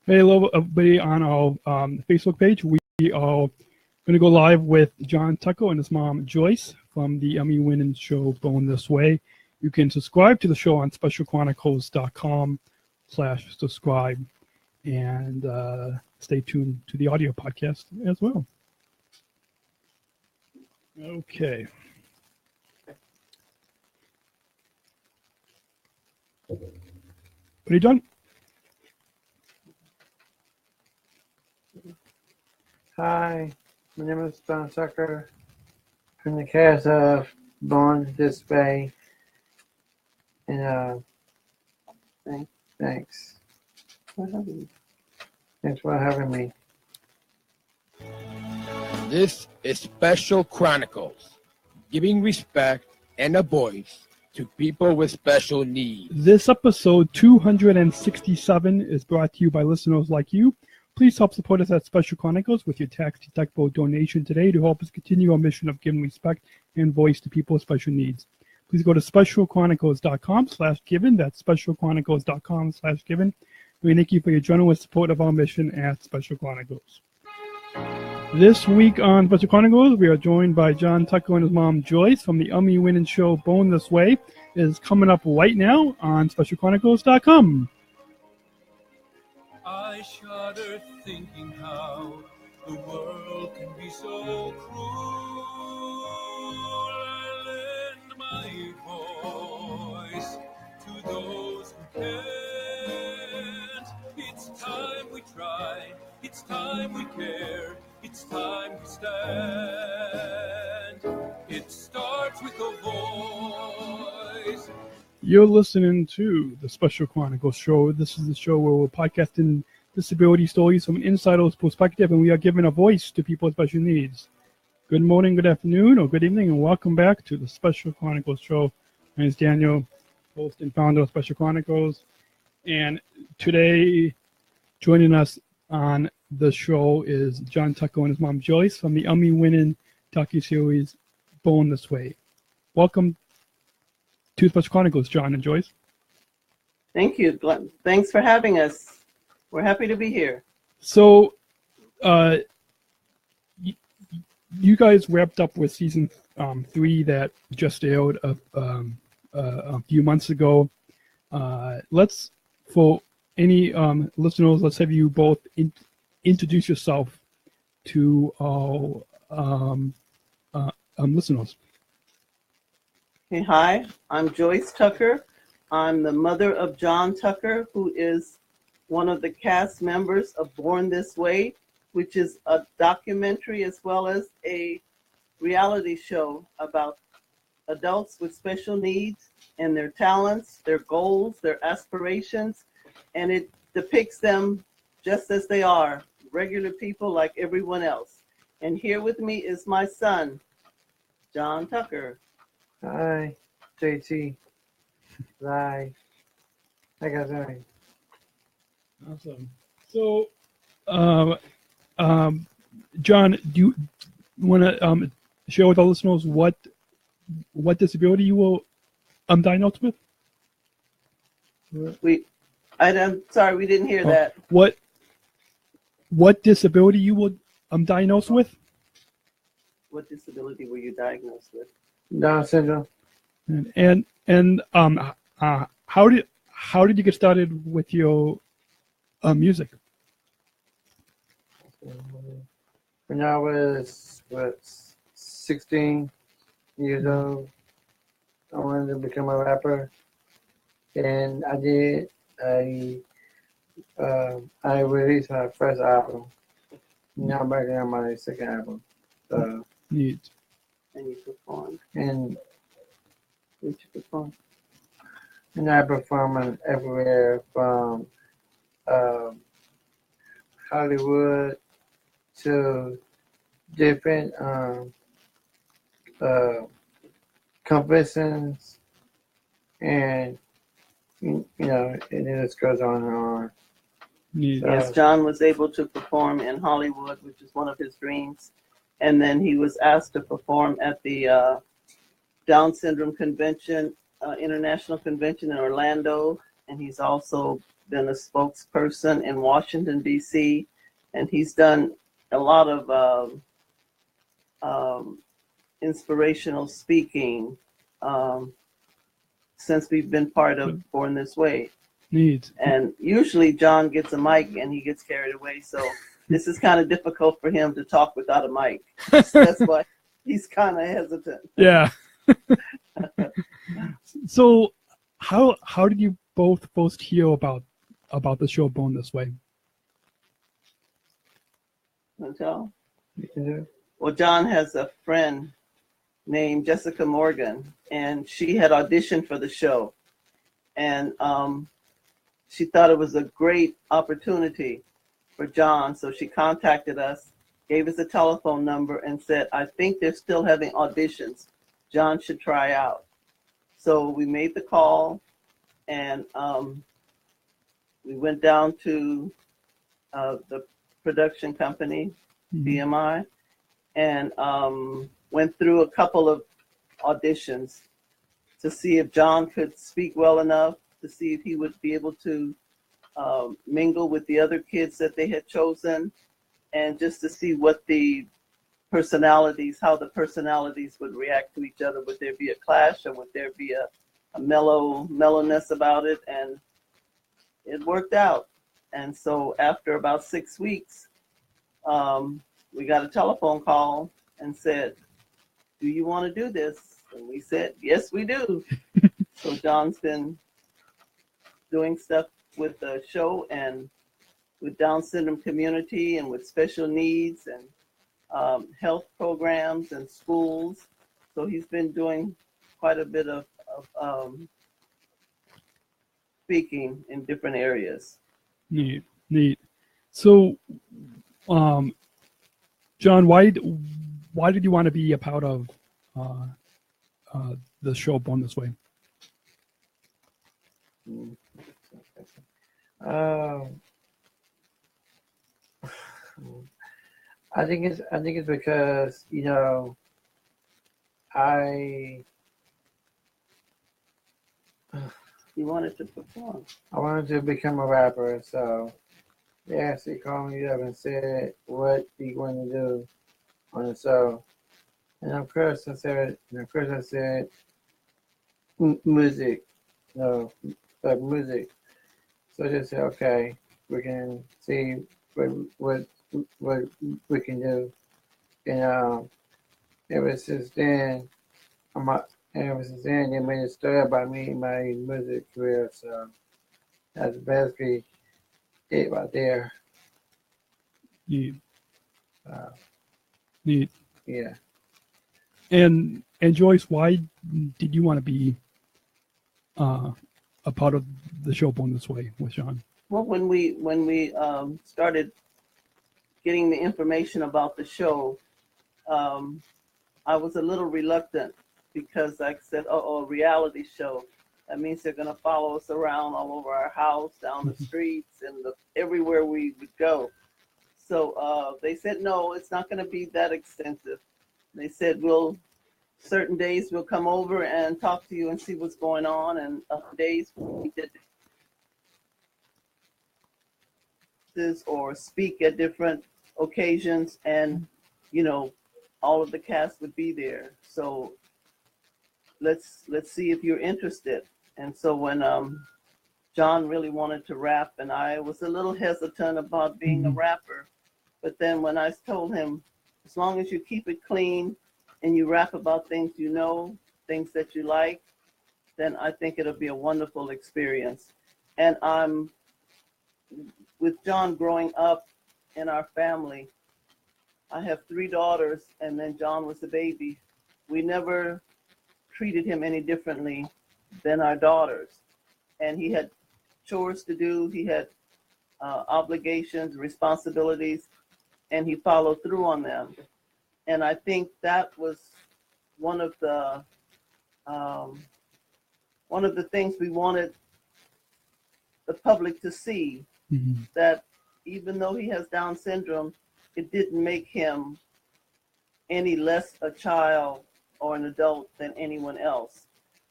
Hey, hello, everybody on our Facebook page. We are going to go live with John Tucker and his mom, Joyce, from the Emmy winning show Born This Way. You can subscribe to the show on specialchronicles.com/subscribe and stay tuned to the audio podcast as well. Okay. Ready, John? Hi, my name is John Tucker from the cast of Born This Way, and thanks for having me. Thanks for having me. This is Special Chronicles, giving respect and a voice to people with special needs. This episode 267 is brought to you by listeners like you. Please help support us at Special Chronicles with your tax-deductible donation today to help us continue our mission of giving respect and voice to people with special needs. Please go to specialchronicles.com/giving. That's specialchronicles.com/giving. We thank you for your generous support of our mission at Special Chronicles. This week on Special Chronicles, we are joined by John Tucker and his mom, Joyce, from the Emmy-winning show Born This Way. It is coming up right now on specialchronicles.com. I shudder thinking how the world can be so cruel. I lend my voice to those who can't. It's time we try, it's time we care, it's time we stand. It starts with a voice. You're listening to the Special Chronicles show. This is the show where we're podcasting disability stories from an insider's perspective, and we are giving a voice to people with special needs. Good morning, good afternoon, or good evening, and welcome back to the Special Chronicles show. My name is Daniel, host and founder of Special Chronicles, and today joining us on the show is John Tucker and his mom, Joyce, from the Emmy-winning docuseries Born This Way. Welcome to Special Chronicles, John and Joyce. Thank you. Thanks for having us. We're happy to be here. So, you guys wrapped up with season 3 that just aired a few months ago. For any listeners, let's have you both introduce yourself to our listeners. Okay, hi, I'm Joyce Tucker. I'm the mother of John Tucker, who is one of the cast members of Born This Way, which is a documentary as well as a reality show about adults with special needs and their talents, their goals, their aspirations, and it depicts them just as they are, regular people like everyone else. And here with me is my son, John Tucker. Hi, JT. Hi. How you guys doing? Awesome. So, John, do you want to share with our listeners what disability you were diagnosed with? I'm sorry, we didn't hear that. What disability you were diagnosed with? What disability were you diagnosed with? Down syndrome. And how did you get started with your music? When I was 16 years old, I wanted to become a rapper, and I did. I released my first album. Now I'm working on my second album. Neat. And you performed. And Where'd you perform? And I perform everywhere from Hollywood to different conventions, and you know, it just goes on and on. Yes, John was able to perform in Hollywood, which is one of his dreams. And then he was asked to perform at the Down Syndrome Convention, International Convention in Orlando. and he's also been a spokesperson in Washington, D.C., and he's done a lot of inspirational speaking since we've been part of Born This Way. Neat. And usually John gets a mic and he gets carried away, so this is kind of difficult for him to talk without a mic. That's why he's kind of hesitant. Yeah. So how did you both first hear about the show Born This Way? Until? You can do it. Well, John has a friend named Jessica Morgan, and she had auditioned for the show. And she thought it was a great opportunity for John, so she contacted us, gave us a telephone number, and said, I think they're still having auditions. John should try out. So we made the call, and we went down to the production company, BMI, and went through a couple of auditions to see if John could speak well enough, to see if he would be able to mingle with the other kids that they had chosen, and just to see what the personalities, how the personalities would react to each other. Would there be a clash, or would there be a mellowness about it? And it worked out. And so after about 6 weeks, we got a telephone call and said, do you want to do this? And we said, yes, we do. So John's been doing stuff with the show and with Down syndrome community and with special needs and health programs and schools. So he's been doing quite a bit of speaking in different areas. Neat. So, John, why did you want to be a part of the show Born This Way? I think it's because, you know, He wanted to perform. I wanted to become a rapper, so they actually called me up and said, what are you going to do on the show? And of course I said, music. No, but music. So they said, okay, we can see what we can do. And ever since then, they made a story about me and my music career. So that's basically it right there. Neat. Neat. Yeah. And Joyce, why did you want to be a part of the show Born This Way with Sean? Well, when we started getting the information about the show, I was a little reluctant because, like I said, a reality show. That means they're going to follow us around all over our house, down the streets, and everywhere we would go. So they said, no, it's not going to be that extensive. They said, certain days we'll come over and talk to you and see what's going on, and other days we did this or speak at different occasions, and you know, all of the cast would be there. So let's see if you're interested. And so when John really wanted to rap, and I was a little hesitant about being a rapper, but then when I told him, as long as you keep it clean and you rap about things you know, things that you like, then I think it'll be a wonderful experience. And with John growing up in our family, I have 3 daughters, and then John was a baby. We never treated him any differently than our daughters. And he had chores to do, he had obligations, responsibilities, and he followed through on them. And I think that was one of the things we wanted the public to see, that even though he has Down syndrome, it didn't make him any less a child or an adult than anyone else.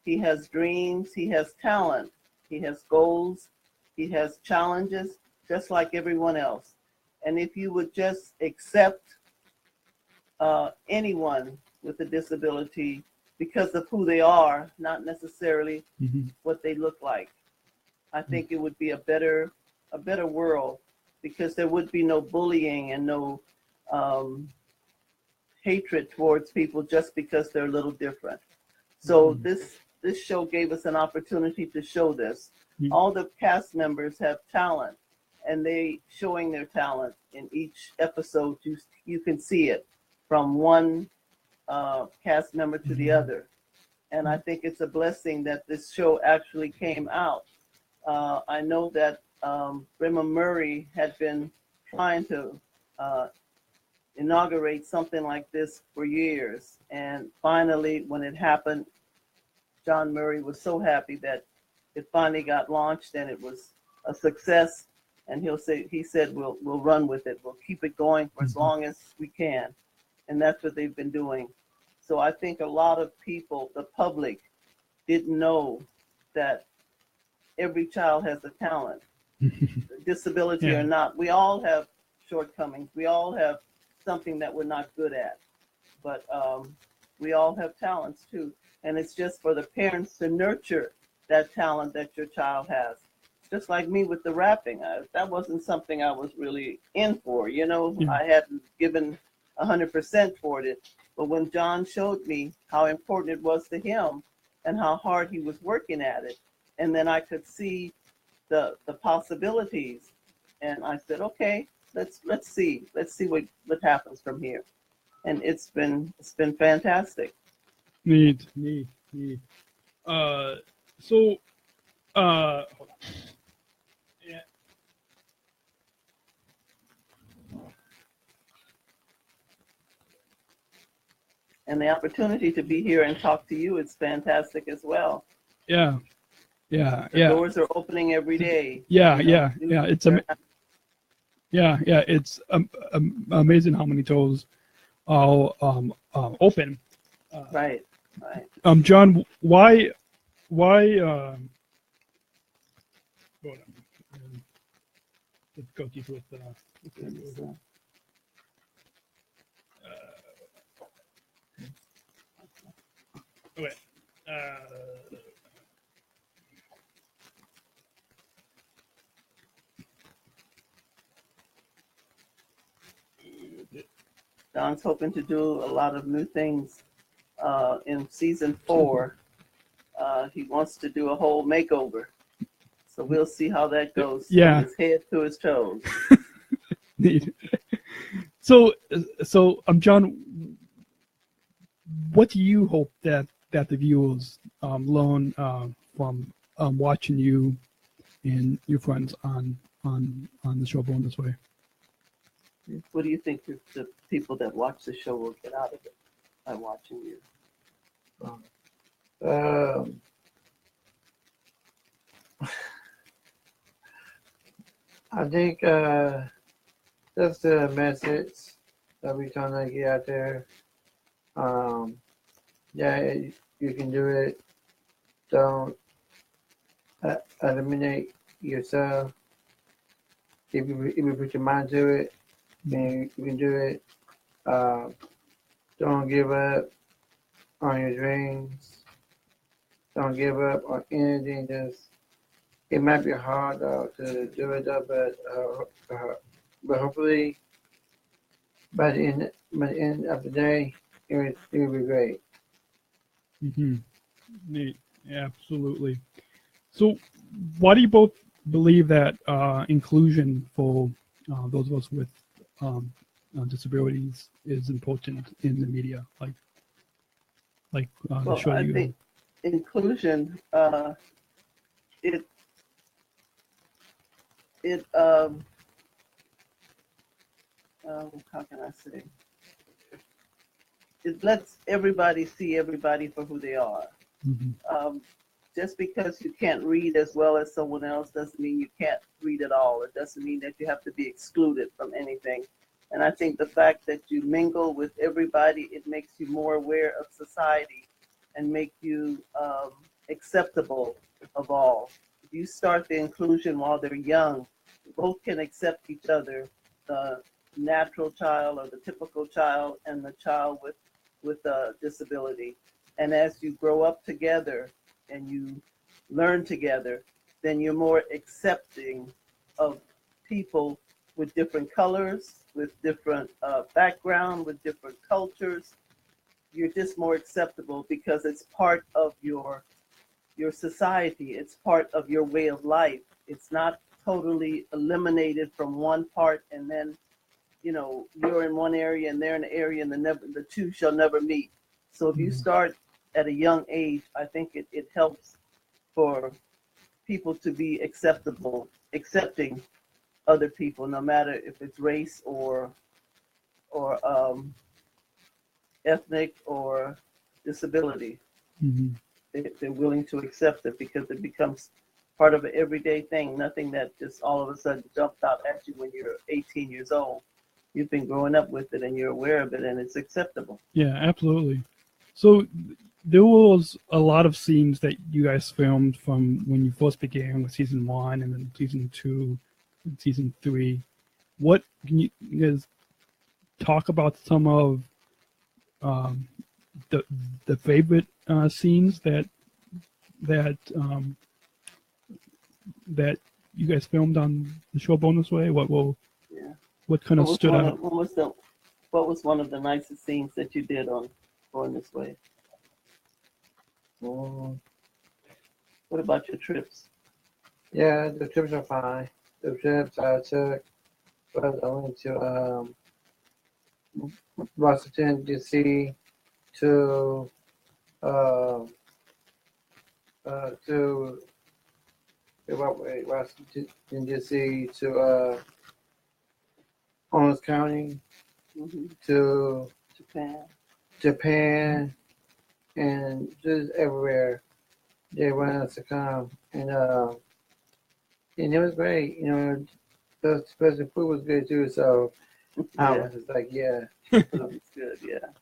He has dreams, he has talent, He has goals. He has challenges, just like everyone else. And if you would just accept anyone with a disability because of who they are, not necessarily what they look like, I think it would be a better world, because there would be no bullying and no hatred towards people just because they're a little different. So this show gave us an opportunity to show this. All the cast members have talent, and they showing their talent in each episode. You can see it from one cast member to the other. And I think it's a blessing that this show actually came out. I know that Rema Murray had been trying to inaugurate something like this for years. And finally, when it happened, John Murray was so happy that it finally got launched and it was a success. And he said, we'll run with it. We'll keep it going for as long as we can. And that's what they've been doing. So I think a lot of people, the public, didn't know that every child has a talent, disability or not. We all have shortcomings. We all have something that we're not good at. But we all have talents too. And it's just for the parents to nurture that talent that your child has. Just like me with the rapping. That wasn't something I was really in for. You know, I hadn't given 100% for it. But when John showed me how important it was to him and how hard he was working at it, and then I could see the possibilities, and I said, okay, let's see what happens from here. And it's been fantastic. Neat. Hold on. Yeah. And the opportunity to be here and talk to you is fantastic as well. Yeah. The doors are opening every day. It's it's amazing how many doors are open. Right. John, why hold on. Let's go deeper with okay. Don's hoping to do a lot of new things in season 4. He wants to do a whole makeover. So we'll see how that goes. Yeah. From his head to his toes. Neat. So John, what do you hope that the viewers learn from watching you and your friends on the show Born This Way? What do you think the people that watch the show will get out of it by watching you? I think that's the message that we're trying to get out there. You can do it. Don't eliminate yourself. If you put your mind to it, then you can do it. Don't give up on your dreams. Don't give up on anything. It might be hard to do it, but hopefully by the end of the day, it will be great. Neat. Yeah, absolutely. So, why do you both believe that inclusion for those of us with disabilities is important in the media? Like the show I think inclusion, how can I say? It lets everybody see everybody for who they are. Just because you can't read as well as someone else doesn't mean you can't read at all. It doesn't mean that you have to be excluded from anything. And I think the fact that you mingle with everybody, it makes you more aware of society and make you acceptable of all. you start the inclusion while they're young, both can accept each other, the natural child or the typical child and the child with a disability. And as you grow up together and you learn together, then you're more accepting of people with different colors, with different background, with different cultures. You're just more acceptable because it's part of your society. It's part of your way of life. It's not totally eliminated from one part and then, you know, you're in one area and they're in an area and the two shall never meet. So if you start at a young age, I think it helps for people to be accepting other people, no matter if it's race or ethnic or disability. Mm-hmm. They're willing to accept it because it becomes part of an everyday thing, nothing that just all of a sudden jumped out at you when you're 18 years old. You've been growing up with it and you're aware of it and it's acceptable. Yeah, absolutely. So there was a lot of scenes that you guys filmed from when you first began with season 1 and then season 2 and season 3. What can you guys talk about some of the favorite scenes that you guys filmed on the show Born This Way? What kind of stood out? What was one of the nicest scenes that you did on Born This Way? What about your trips? Yeah, the trips are fine. The trips I took was I went to Washington D.C. to Washington D.C. to Orange County, to Japan, and just everywhere they wanted us to come, and it was great. You know, the food was good too. So I was just like, yeah, it was good. Yeah,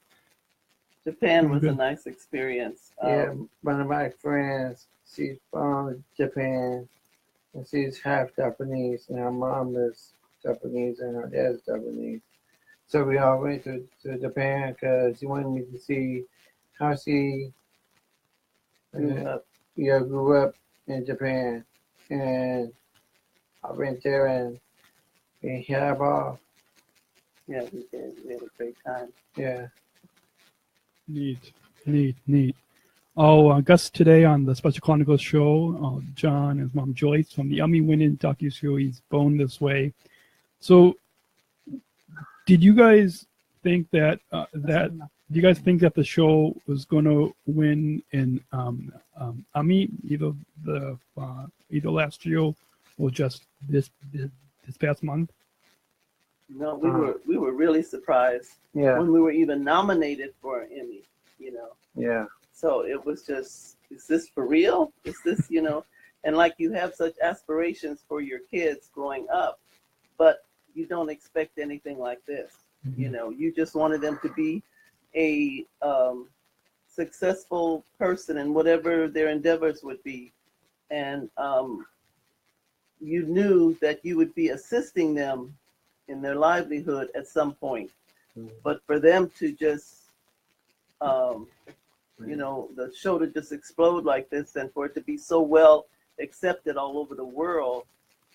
Japan was a nice experience. Yeah, one of my friends, she's from Japan, and she's half Japanese, and her mom is Japanese, and her dad's Japanese. So we all went to Japan because she wanted me to see how she grew up in Japan. And I went there and we had a ball. Yeah, we did. We had a great time. Yeah. Neat. Our guest today on the Special Chronicles show, John and his mom Joyce from the Emmy-winning docuseries Born This Way. So, did you guys think that the show was going to win an Emmy either last year or just this past month? No, we were really surprised when we were even nominated for an Emmy. You know. Yeah. So it was just, is this for real? Is this, you know? And like you have such aspirations for your kids growing up, but you don't expect anything like this. Mm-hmm. You know, you just wanted them to be a successful person in whatever their endeavors would be. And you knew that you would be assisting them in their livelihood at some point. Mm-hmm. But for them to just, you know, the show to just explode like this and for it to be so well accepted all over the world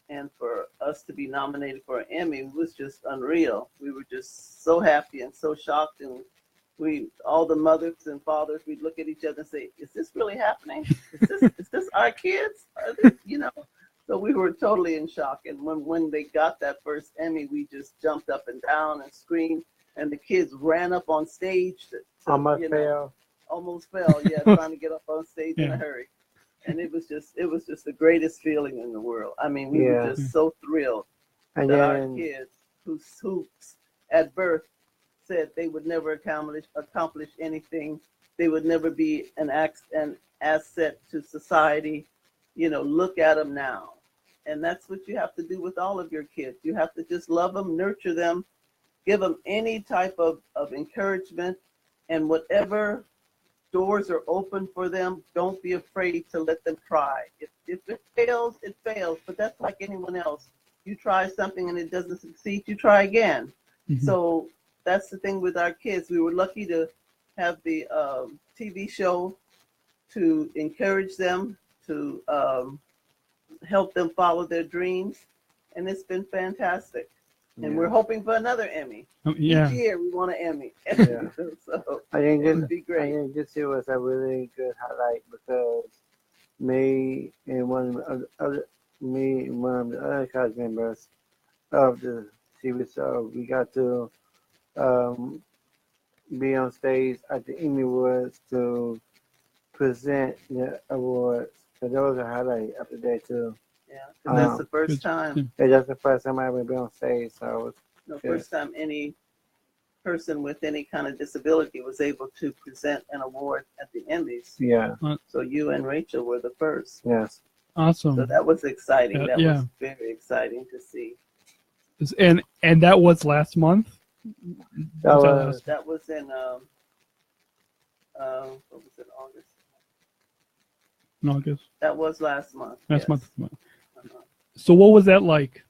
and for us to be nominated for an Emmy was just unreal. We were just so happy and so shocked, and all the mothers and fathers, we'd look at each other and say, is this really happening? Is this our kids? Are they, you know? So we were totally in shock. And when they got that first Emmy, we just jumped up and down and screamed, and the kids ran up on stage almost fell, trying to get up on stage in a hurry. And it was just the greatest feeling in the world. I mean, we were just so thrilled that our kids who at birth said they would never accomplish anything. They would never be an asset to society. You know, look at them now. And that's what you have to do with all of your kids. You have to just love them, nurture them, give them any type of encouragement, and whatever doors are open for them. Don't be afraid to let them try. If it fails, it fails. But that's like anyone else. You try something and it doesn't succeed, you try again. Mm-hmm. So that's the thing with our kids. We were lucky to have the TV show to encourage them, to help them follow their dreams. And it's been fantastic. And we're hoping for another Emmy. Yeah. Each year we want an Emmy. Yeah. So I think it would be great. I think this year was a really good highlight because me and one of the other cast members of the TV show, we got to be on stage at the Emmy Awards to present the awards. So that was a highlight of the day too. Yeah, 'cause that's the first time. Yeah, that's the first time I ever been on stage. So it was The first time any person with any kind of disability was able to present an award at the Emmys. yeah, So you and Rachel were the first. yes. Awesome. So that was exciting. That yeah. was very exciting to see. And that was last month? That Was was- last- That was in what was it, August? in August? That was last month. Last yes. month. Uh-huh. So what was that like,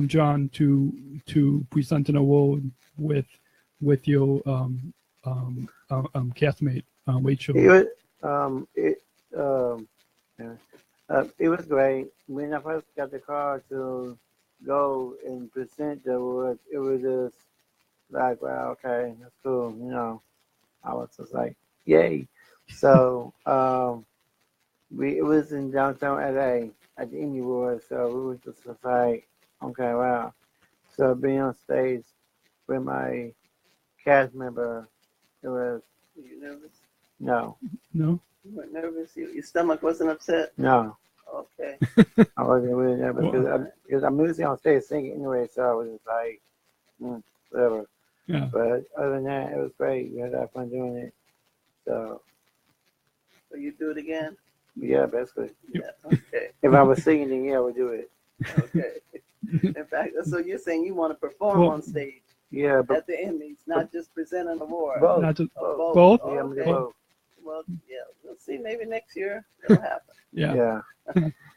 John, to present an award with your castmate Rachel? It was great. When I first got the call to go and present the awards, it was just like, wow, okay, that's cool. You know, I was just like, yay. So it was in downtown LA at the Emmy Awards, so we was just like, okay, wow. So being on stage with my cast member, it was, Were you nervous? No? You weren't nervous? Your stomach wasn't upset? no. Okay. I wasn't really nervous because I'm usually on stage singing anyway, so I was just like, whatever. Yeah. But other than that, it was great. We had a lot of fun doing it. So, you do it again? yeah, basically. Yeah. Okay. If I was singing, then yeah, we'll do it. Okay. In fact, so you're saying you want to perform on stage Yeah, but at the Emmys, not just present an award? both. Not just, Oh, both? Oh, Yeah, I'm gonna do okay. both. Well, yeah, we'll see. Maybe next year it'll happen. Yeah. Yeah.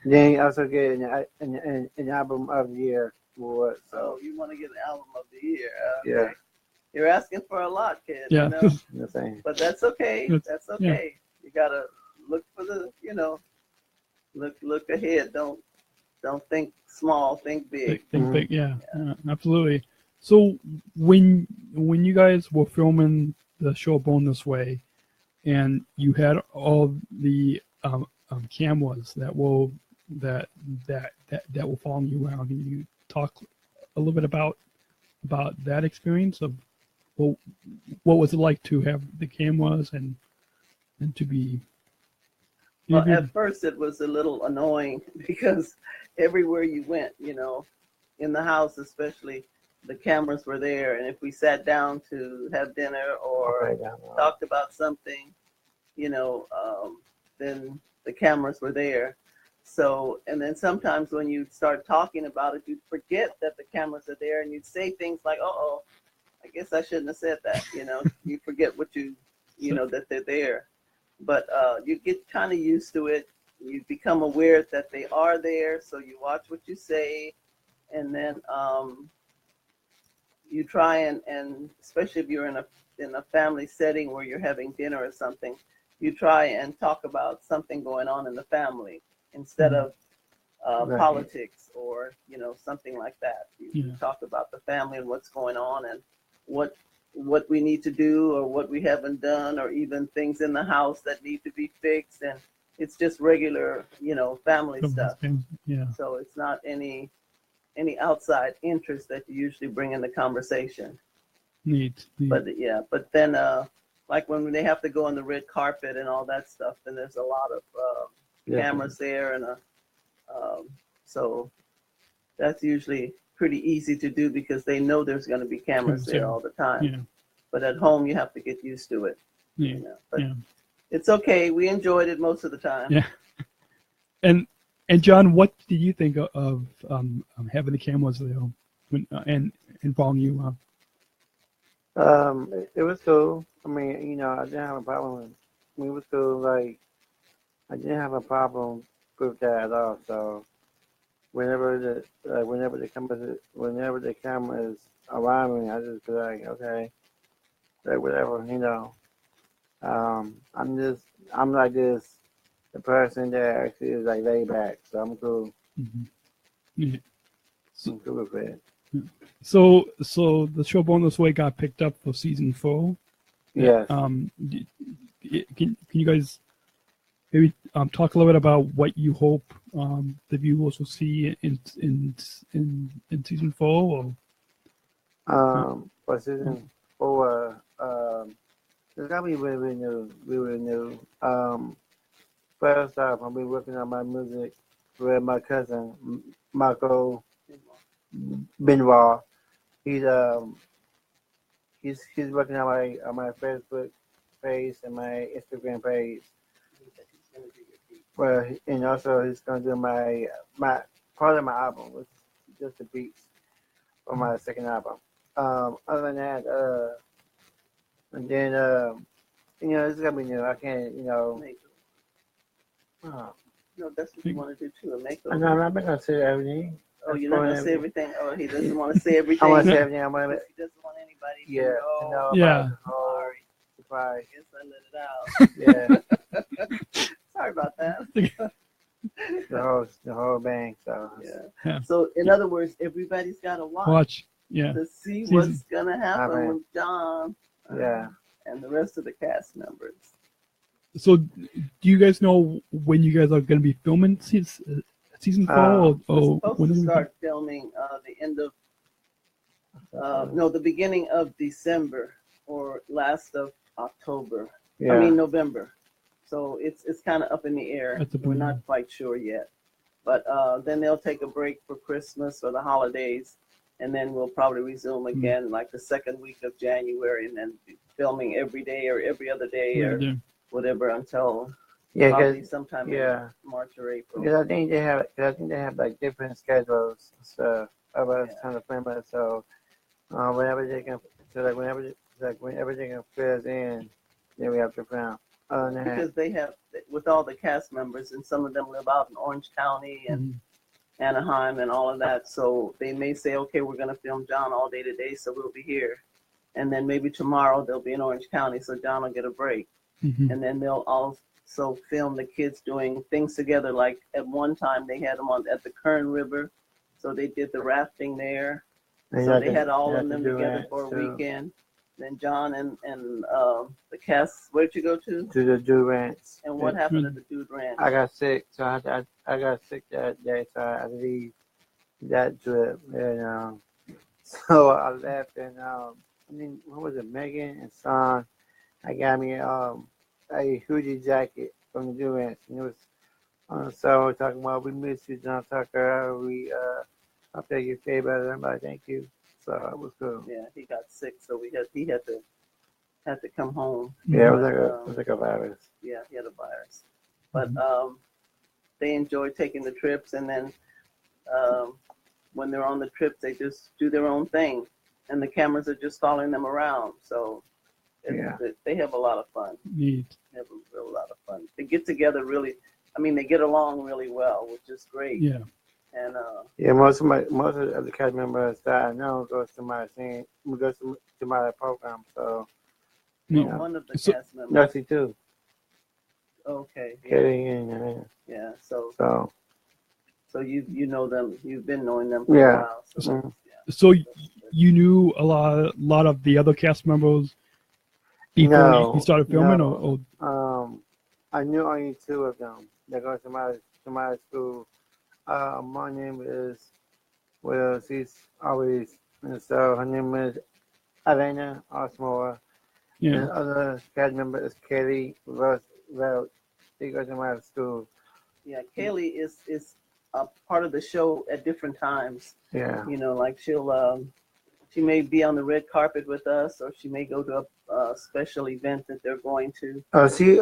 Then you also get an album of the year award. So So, you want to get an album of the year? yeah, You're asking for a lot, kid. Yeah. You know? I'm just saying. But that's okay. That's- That's okay. You gotta look for the, look ahead. Don't think small. Think big. Think big, yeah, absolutely. So when you guys were filming the show Born This Way, and you had all the cameras that will following you around, can you talk a little bit about that experience of what was it like to have the cameras and to be Well, at first it was a little annoying because everywhere you went, in the house especially, the cameras were there, and if we sat down to have dinner or Okay, down the talked about something, then the cameras were there. So, and then sometimes when you start talking about it, you forget that the cameras are there, and you'd say things like, "Oh, I guess I shouldn't have said that." You forget what that they're there. But you get kind of used to it. You become aware that they are there, so you watch what you say, and then you try and especially if you're in a family setting where you're having dinner or something, you try and talk about something going on in the family instead of Right. politics or something like that. You Yeah. talk about the family and what's going on and what we need to do or what we haven't done, or even things in the house that need to be fixed, and it's just regular family stuff. Yeah. So it's not any outside interest that you usually bring in the conversation. Neat. But then like when they have to go on the red carpet and all that stuff, then there's a lot of cameras there, and so that's usually pretty easy to do because they know there's going to be cameras there all the time. Yeah. But at home you have to get used to it. Yeah. But Yeah. it's okay. We enjoyed it most of the time. Yeah. And John, what did you think of having the cameras there and following you? It was cool. I mean, I didn't have a problem. We was cool. Like, I didn't have a problem with that at all. So whenever the camera is around me, I just be like, okay, like whatever. I'm like this, the person that actually is like laid back. So I'm cool. Mm-hmm. Yeah. I'm cool with it. So the show Born This Way got picked up for season 4. Yes. Can you guys maybe talk a little bit about what you hope the viewers will see in season 4? For season 4, it's gonna be really new. First off, I'll be working on my music with my cousin Michael Benoit. He's working on my Facebook page and my Instagram page. Well, and also he's gonna do my part of my album, which is just the beats for my second album. Other than that, and then it's gonna be new. I can't, No, that's what you want to do too, a makeover. I'm not gonna say everything. Oh, you're not gonna say everything. Oh, he doesn't want to say everything. I want to say everything. He doesn't want anybody to know. know. Yeah. Sorry. Surprise. I guess I let it out. Yeah. Sorry about that. the whole bang. So Yeah. So in other words, everybody's got to watch. Yeah. To see what's gonna happen with John. Yeah. And the rest of the cast members. So, do you guys know when you guys are going to be filming season 4? We're supposed to start filming the end of the beginning of December or last of October. Yeah. I mean November. So it's kind of up in the air. We're not quite sure yet. But then they'll take a break for Christmas or the holidays, and then we'll probably resume again like the second week of January, and then be filming every day or every other day or whatever until probably sometime in March or April. Because I think they have like different schedules and stuff of us trying to film it. So whenever they can fit us in, then we have to film. Because they have, with all the cast members, and some of them live out in Orange County and Anaheim and all of that. So they may say, okay, we're going to film John all day today, so we'll be here. And then maybe tomorrow they'll be in Orange County, so John will get a break. And then they'll also film the kids doing things together. Like at one time they had them at the Kern River, so they did the rafting there. So they had all of them together for a weekend. Then John and the cast, where'd you go to? To the Dude Ranch. And what happened at the Dude Ranch? I got sick, so I got sick that day, so I had to leave that trip. And so I left, and what was it? Megan and Son, I got me a hoodie jacket from the Dude Ranch, and it was so we're talking about we miss you, John Tucker. We I'll take your favor. I'm like, thank you. So it was cool. Yeah, he got sick, so he had to come home. Yeah, it was like a virus. Yeah, he had a virus. But they enjoy taking the trips, and then when they're on the trips, they just do their own thing, and the cameras are just following them around. So they have a lot of fun. Neat. They have a real lot of fun. They get together really. I mean, they get along really well, which is great. Yeah. And most of the cast members that I know goes to my program. So one of the cast members. Nutsy too. Okay. Katie and yeah. So you know them. You've been knowing them for a while. So you knew a lot of the other cast members before you started filming, or I knew only 2 of them that go to my school. My name is she's always so her name is Elena Osmore. Yeah. And the other cast member is Katie Rose. She goes to my school. Yeah, Kaylee is a part of the show at different times. Yeah. Like she may be on the red carpet with us, or she may go to a special event that they're going to. And she's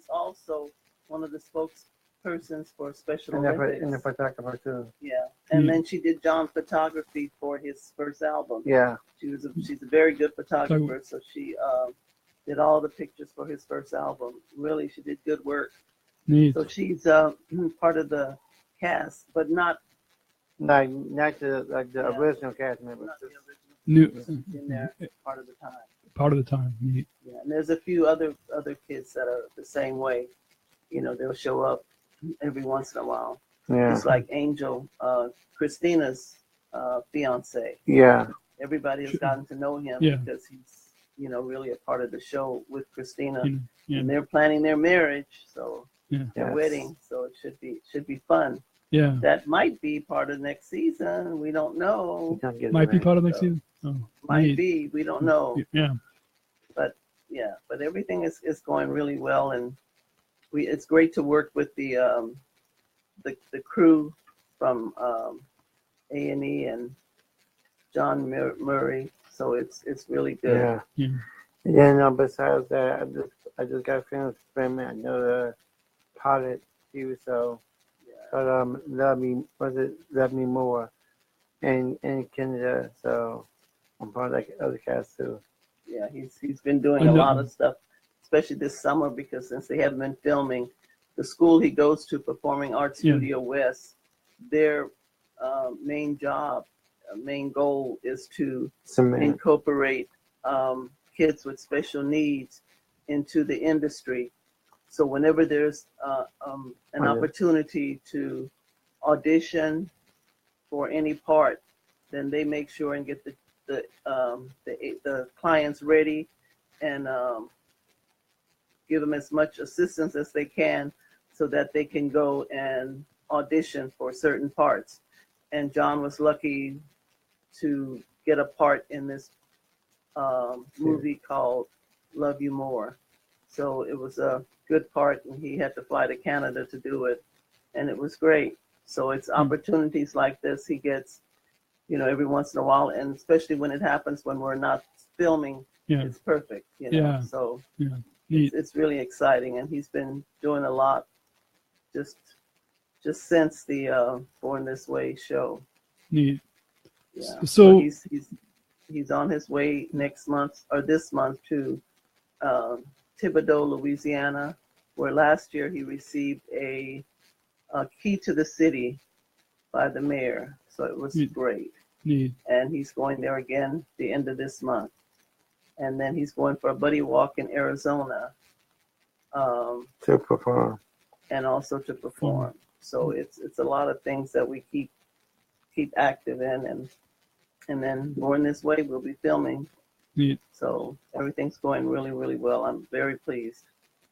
also one of the spokespersons persons for Special And Olympics. the photographer too. Yeah, and Yeah. then she did John's photography for his first album. Yeah. She's a very good photographer, so she did all the pictures for his first album. Really, she did good work. Neat. So she's part of the cast, but not Not the Yeah. original cast members. not the original. New In there part of the time. part of the time. Neat. Yeah, and there's a few other kids that are the same way. You know, they'll show up every once in a while. Yeah. It's like Angel, Christina's fiance. Yeah. Everybody has gotten to know him Yeah. because he's, you know, really a part of the show with Christina. Yeah. And they're planning their marriage, so Yeah. their Yes. wedding. So it should be fun. Yeah. That might be part of next season. We don't know. Might be part of next season. Oh, Might neat. be. We don't know. Yeah. Yeah, but everything is going really well, and it's great to work with the crew from A&E and John Murray. So it's really good. Yeah. Yeah. Yeah. No. Besides that, I just got finished filming another pilot TV show. But Love Me More, in Canada. So I'm part of the other cast too. Yeah, he's been doing a lot of stuff, especially this summer, because since they haven't been filming, the school he goes to, Performing Arts Studio West, their main goal is to incorporate kids with special needs into the industry. So whenever there's an opportunity to audition for any part, then they make sure and get the clients ready and give them as much assistance as they can so that they can go and audition for certain parts. And John was lucky to get a part in this movie called Love You More. So it was a good part, and he had to fly to Canada to do it, and it was great. So it's opportunities like this he gets, you know, every once in a while, and especially when it happens when we're not filming, it's perfect, you know. Yeah. So Neat. it's really exciting, and he's been doing a lot just since the Born This Way show. Neat. Yeah. So he's on his way next month or this month to Thibodaux, Louisiana, where last year he received a key to the city by the mayor. So it was great. Neat. And he's going there again the end of this month. And then he's going for a buddy walk in Arizona. To perform. And also to perform. So it's a lot of things that we keep active in, and then Born This Way we'll be filming. Neat. So everything's going really, really well. I'm very pleased.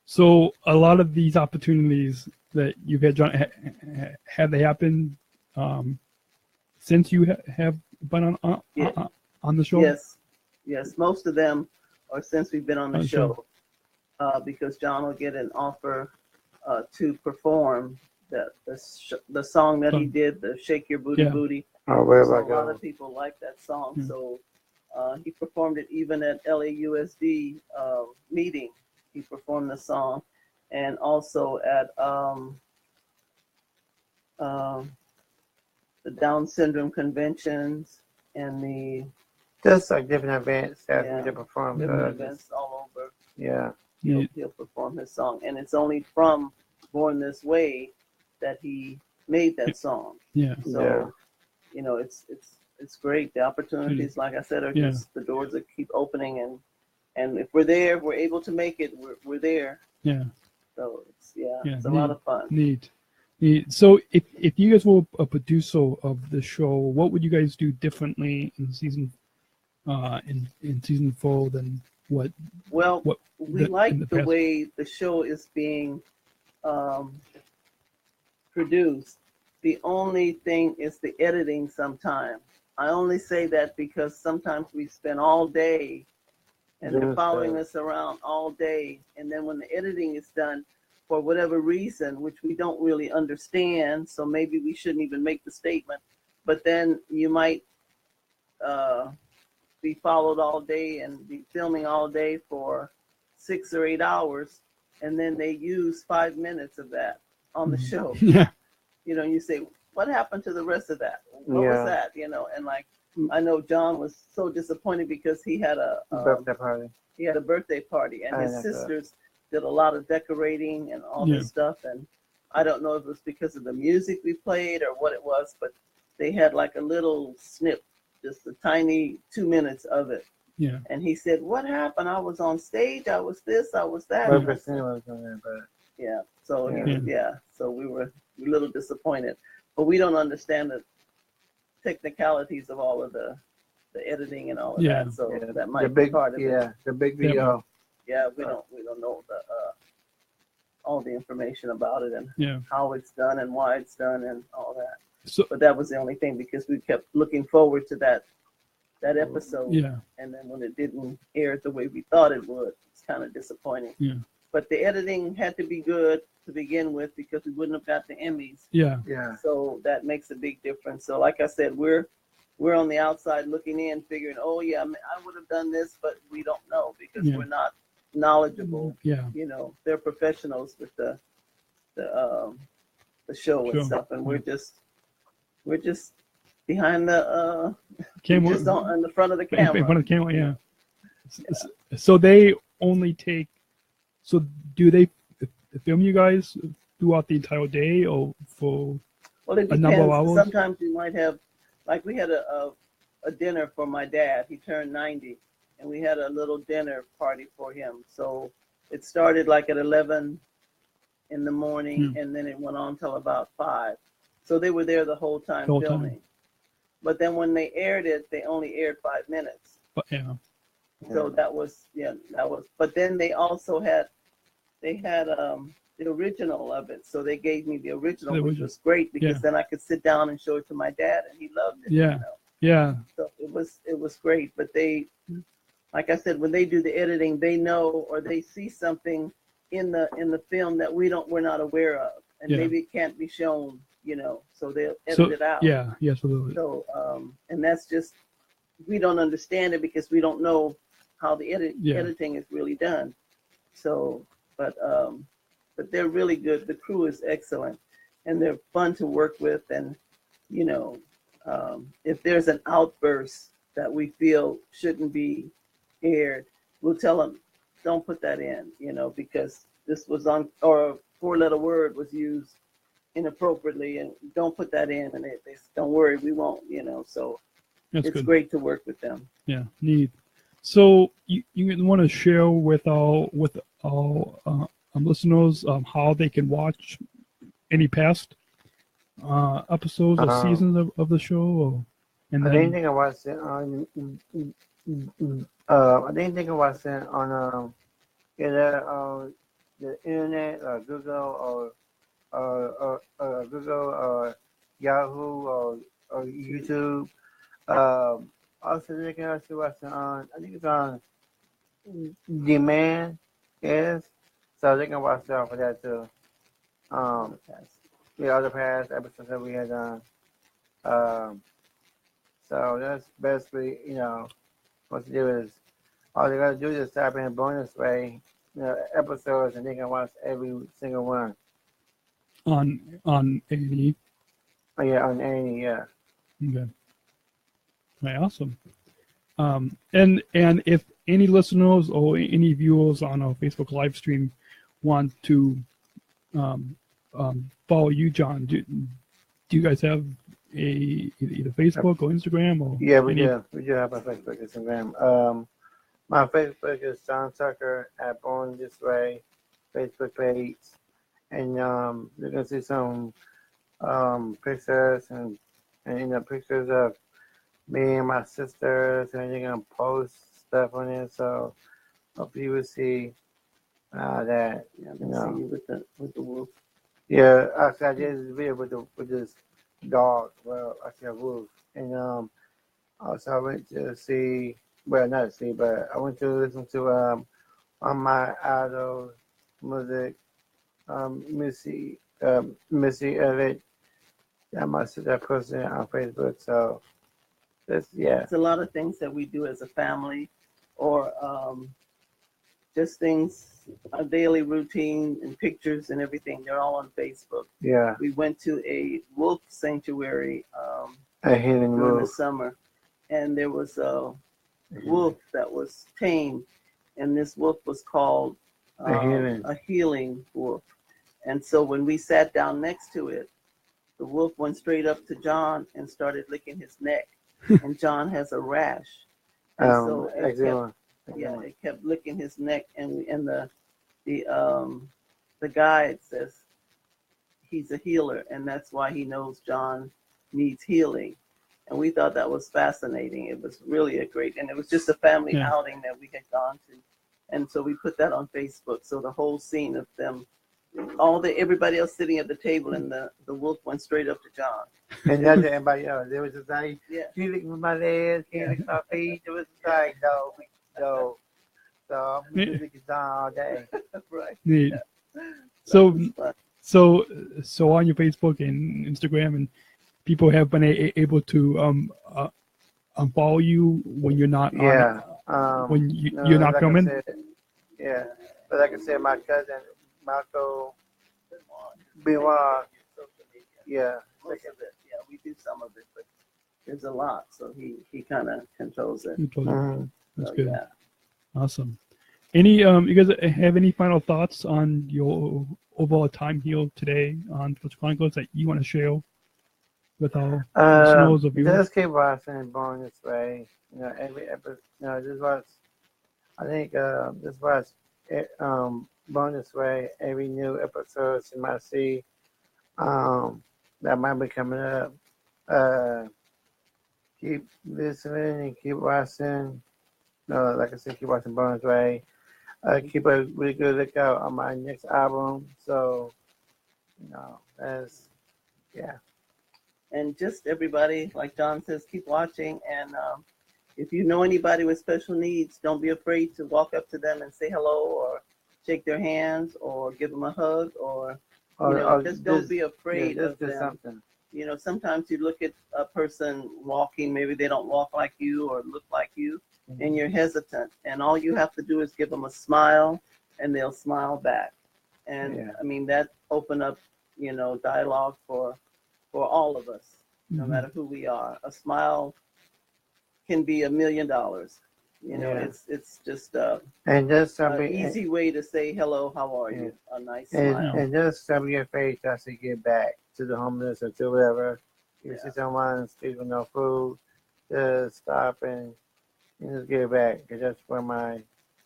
So a lot of these opportunities that you've had, John, have they happened since you have been on the show? Yes. Most of them are since we've been on the show, because John will get an offer to perform the song that he did, the Shake Your Booty Booty. Oh, where So I a go? lot of people like that song, so he performed it even at LAUSD meeting. He performed the song, and also at the Down syndrome conventions and the Just like different events that we perform. different events all over. Yeah. He'll perform his song, and it's only from Born This Way that he made that song. Yeah. So, you know, it's great. The opportunities, like I said, are just the doors that keep opening, and if we're there, if we're able to make it, we're there. Yeah. So it's a lot of fun. Neat. So if you guys were a producer of the show, what would you guys do differently in season in season 4 than what? Well, we like the past? way the show is being produced. The only thing is the editing sometimes. I only say that because sometimes we spend all day and they're following us around all day. And then when the editing is done, for whatever reason, which we don't really understand, so maybe we shouldn't even make the statement, but then you might be followed all day and be filming all day for 6 or 8 hours, and then they use 5 minutes of that on the show. Yeah. You say, what happened to the rest of that? What was that? And like, I know John was so disappointed because he had a birthday party. He had a birthday party, and his sisters did a lot of decorating and all this stuff. And I don't know if it was because of the music we played or what it was, but they had like a little snip, just a tiny 2 minutes of it. Yeah. And he said, "What happened? I was on stage. I was this. I was that." But Christina was on there, but yeah. So So we were a little disappointed, but we don't understand the technicalities of all of the editing and all of that. So that might be part of it. Yeah, the big video. Yeah, we don't know the all the information about it and Yeah. how it's done and why it's done and all that. So, But that was the only thing because we kept looking forward to that episode. yeah. And then when it didn't air the way we thought it would, it's kind of disappointing. Yeah. But the editing had to be good to begin with because we wouldn't have got the Emmys. Yeah. Yeah. So that makes a big difference. So like I said, we're on the outside looking in, figuring, oh yeah, I would have done this, but we don't know because we're not knowledgeable. Yeah. They're professionals with the show and stuff, and we're just behind the Camera. just on the front of the In camera. front of the camera, yeah. So they only take. So do they film you guys throughout the entire day or for Well, it a number of hours? depends. Sometimes we might have, like we had a dinner for my dad. He turned 90, and we had a little dinner party for him. So it started like at 11 in the morning, and then it went on till about 5. So they were there the whole time filming. But then when they aired it, they only aired 5 minutes. But, yeah. So that was. But then they also had the original of it. So they gave me the original, which was great because then I could sit down and show it to my dad, and he loved it. Yeah. Yeah. So it was great. But they, like I said, when they do the editing, they know or they see something in the film that we're not aware of, and maybe it can't be shown. So they'll edit it out. Yeah. Yeah. Absolutely. So and that's just, we don't understand it because we don't know how the editing is really done. So, but they're really good. The crew is excellent, and they're fun to work with. And if there's an outburst that we feel shouldn't be aired, we'll tell them, don't put that in, because this was on, or a 4-letter word was used inappropriately, and don't put that in. And they say, don't worry, we won't. So That's it's good. great to work with them. Yeah. Neat. So you want to share with all listeners how they can watch any past episodes or seasons of the show, I didn't think I watched it on. I didn't think I watched it on either the internet or Google or Google or Yahoo or YouTube. Also, they can also watch it on. I think it's on demand. Yes, so they can watch it off of that too. The other past episodes that we had done. So that's basically, what to do is all they gotta do is type in BORNTHISWAY, episodes, and they can watch every single one. on A&E. Oh yeah, on any, yeah. Okay. Right, awesome. And if any listeners or any viewers on our Facebook live stream want to follow you, John, do you guys have either Facebook or Instagram or? Yeah, we do. We do have a Facebook and Instagram. My Facebook is John Tucker at Born This Way Facebook page, and you can see some pictures and pictures of me and my sisters, and you're gonna post stuff on it. So hope you will see that. Yeah, I can see you with the wolf. Yeah, actually, I did this video with this dog. Well, actually, a wolf, and also I went to see. Well, not see, but I went to listen to on my idol music, Missy Elliott. My sister posted it on Facebook. So that's It's a lot of things that we do as a family, or just things, a daily routine and pictures and everything. They're all on Facebook. Yeah. We went to a wolf sanctuary A healing during the wolf. summer, and there was a wolf that was tamed, and this wolf was called a healing wolf. And so when we sat down next to it, the wolf went straight up to John and started licking his neck, and John has a rash. And so it kept licking his neck, and the guide says he's a healer, and that's why he knows John needs healing. And we thought that was fascinating. It was really a great, and it was just a family outing that we had gone to, and so we put that on Facebook. So the whole scene of them, everybody else sitting at the table, and the wolf went straight up to John. And that's everybody else. There was just like, he licked my legs, he licked my feet. It was like, no. So I'm going to lick John all day. Right. Neat. Yeah. So on your Facebook and Instagram, and people have been able to follow you when you're not when you're not filming. But like I said, my cousin Marco Benoit. Yeah. Most of it. Yeah, we do some of it, but there's a lot, so he kind of controls it. That's So, good. yeah. Awesome. Any you guys have any final thoughts on your overall time here today on Special Chronicles that you want to share with our listeners or viewers? Just keep watching Born This Way. You know, every episode. You know, just watch. I think just watch Born This Way. Every new episode you might see that might be coming up. Keep listening and keep watching. Like I said, keep watching Born This Way. Keep a really good lookout on my next album. So, And just everybody, like John says, keep watching. And if you know anybody with special needs, don't be afraid to walk up to them and say hello, or shake their hands, or give them a hug, or just don't be afraid of them. Something. Sometimes you look at a person walking, maybe they don't walk like you or look like you, and you're hesitant. And all you have to do is give them a smile, and they'll smile back. And I mean, that opened up, dialogue for all of us, no matter who we are. A smile can be $1 million. It's just an easy way to say hello, how are you? A nice smile. And just cover your face as you get back to the homeless or to whatever. You see someone still with no food, just stop and just get back, because that's what my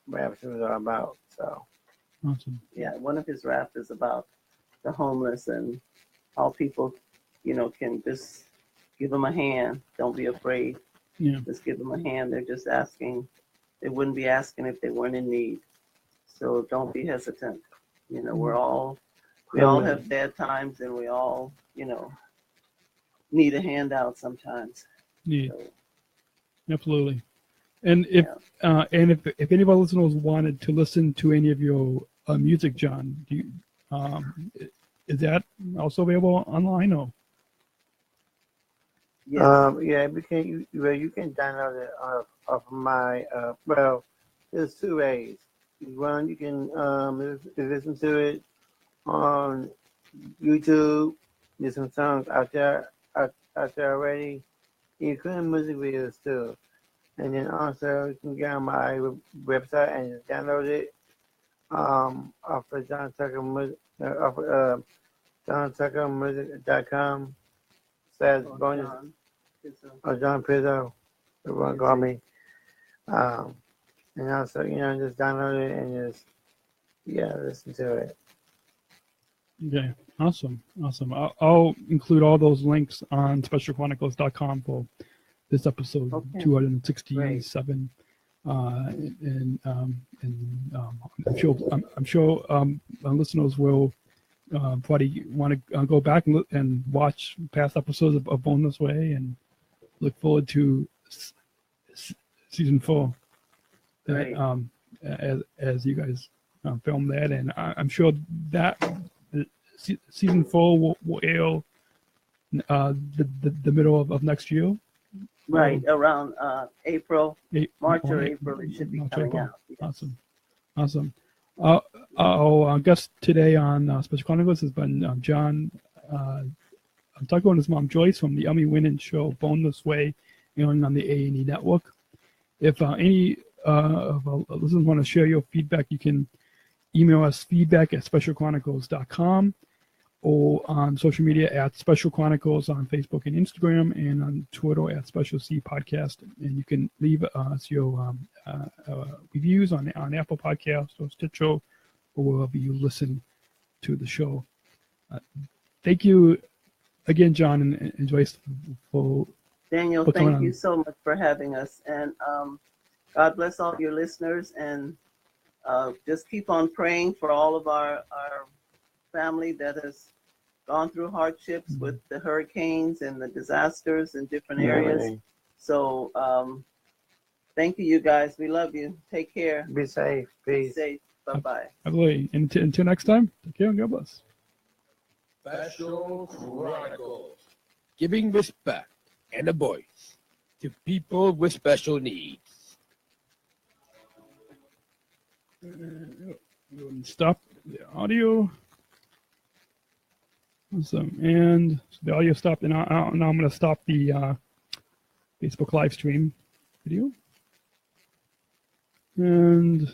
raps are all about. So awesome. Yeah, one of his raps is about the homeless and how people, can just give them a hand. Don't be afraid. Yeah. Just give them a hand. They're just asking. They wouldn't be asking if they weren't in need. So don't be hesitant. We all have bad times, and we all, need a handout sometimes. Yeah. So, absolutely. And if any of our listeners wanted to listen to any of your music, John, do you, is that also available online? Or? You can download it off of my there's two ways. One, you can listen to it on YouTube. There's some songs out there already, including music videos too. And then also you can get on my website and just download it off of John Tucker JohnTuckerMusic.com /bonus or John Pizzo, everyone call me. And also, just download it and just listen to it. Okay, awesome. I'll include all those links on specialchronicles.com for this episode 267. I'm sure our listeners will probably want to go back and watch past episodes of Born This Way, and look forward to season 4. That as you guys film that, and I'm sure that season 4 will air the middle of next year. Right, around March or April, it should be coming out. Yes. Awesome. Our guest today on Special Chronicles has been John. I'm talking with his mom Joyce from the Emmy winning show Born This Way, airing on the A&E network. If any of our listeners want to share your feedback, you can email us feedback@specialchronicles.com or on social media at Special Chronicles on Facebook and Instagram, and on Twitter at Special C Podcast. And you can leave us your reviews on Apple Podcasts or Stitcher or wherever you listen to the show. Thank you again, John and Joyce, for Daniel, coming thank on. you so much for having us. And God bless all your listeners. And just keep on praying for all of our family that has gone through hardships with the hurricanes and the disasters in different areas. So thank you, you guys. We love you. Take care. Be safe. Be Peace. safe. Bye-bye. Absolutely. Until next time, take care and God bless. Special Chronicles, giving respect and a voice to people with special needs. Stop the audio. Awesome. And so the audio stopped, and now I'm going to stop the Facebook live stream video. And